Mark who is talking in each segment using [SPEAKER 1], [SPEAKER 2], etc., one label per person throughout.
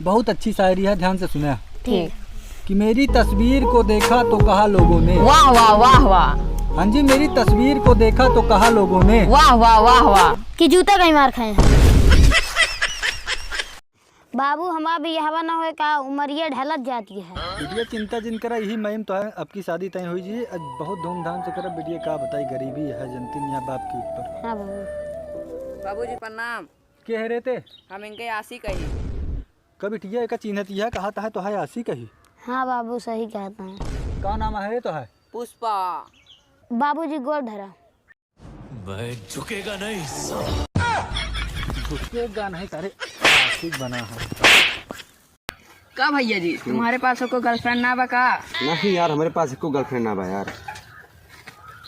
[SPEAKER 1] बहुत अच्छी शायरी है, ध्यान से सुना।
[SPEAKER 2] ठीक।
[SPEAKER 1] कि मेरी तस्वीर को देखा तो कहा लोगों ने,
[SPEAKER 2] वाह वाह वाह वाह।
[SPEAKER 1] हाँ जी, मेरी तस्वीर को देखा तो कहा लोगों ने,
[SPEAKER 2] वाह वाह वाह वाह।
[SPEAKER 3] कि जूता कहीं मार खाए हैं। बाबू हमारा भी हवा ना होए का उमरिया ढलत जाती है।
[SPEAKER 1] बिटिया चिंता जिन करा, यही महिम तो है। अब की शादी तय हुई जी, आज बहुत धूमधाम से करा। बिटिया का बताई, गरीबी है जनती यहाँ बाप के ऊपर।
[SPEAKER 3] हाँ बाबू।
[SPEAKER 4] बाबूजी प्रणाम।
[SPEAKER 1] के है रहते
[SPEAKER 4] हम इनके आशी कही।
[SPEAKER 1] कभी बिटिया का चिन्हती है, कहा है तो है आशी कही।
[SPEAKER 3] हाँ बाबू सही कहता है।
[SPEAKER 1] का नाम है तो है?
[SPEAKER 4] पुष्पा।
[SPEAKER 3] बाबूजी गोड़ धरा।
[SPEAKER 5] मैं झुकेगा नहीं।
[SPEAKER 1] झुकेगा नहीं, तारे आशिक बना है।
[SPEAKER 4] का भैया जी तुम्हारे पास कोई गर्लफ्रेंड ना बका?
[SPEAKER 6] नहीं यार, हमारे पास एको गर्लफ्रेंड ना बा यार।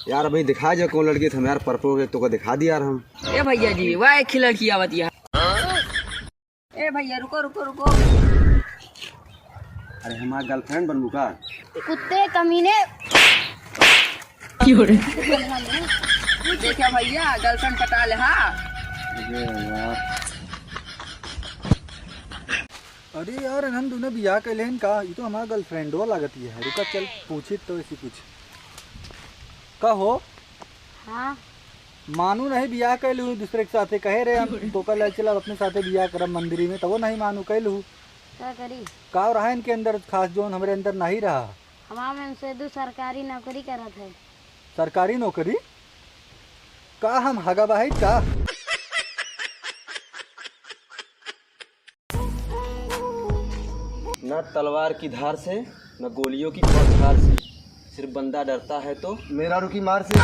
[SPEAKER 6] यार अभी दिखा जा कौन लड़की थे यार, परपो तो को दिखा दी यार हम।
[SPEAKER 4] ए भैया जी वह एक लड़की आवती है। ए भैया रुको रुको रुको।
[SPEAKER 6] अरे हमारा गर्लफ्रेंड बनबू का?
[SPEAKER 3] कुत्ते कमीने।
[SPEAKER 4] देखा भैया गर्लफ्रेंड पटा ले। हाँ
[SPEAKER 1] अरे यार नंद तूने बियाह के लेन का, ये तो हमारा गर्लफ्रेंडो लगती है। रुका चल पूछी तो इसी कुछ का हो।
[SPEAKER 3] हाँ
[SPEAKER 1] मानू नहीं बियाह कैलू दूसरे के साथे, कहे रहे हम तो कल चला अपने साथे बियाह करब मंदिरी में, तो वो नहीं मानू कैलू।
[SPEAKER 3] क्या करी?
[SPEAKER 1] का रहा इनके अंदर खास जोन हमारे अंदर नहीं रहा।
[SPEAKER 3] हमारे से दो सरकारी नौकरी करा था।
[SPEAKER 1] सरकारी नौकरी का हम हगा बाहित का?
[SPEAKER 6] न तलवार की धार से न गोलियों की बौछार से, सिर्फ बंदा डरता है तो मेरा रुकी मार से।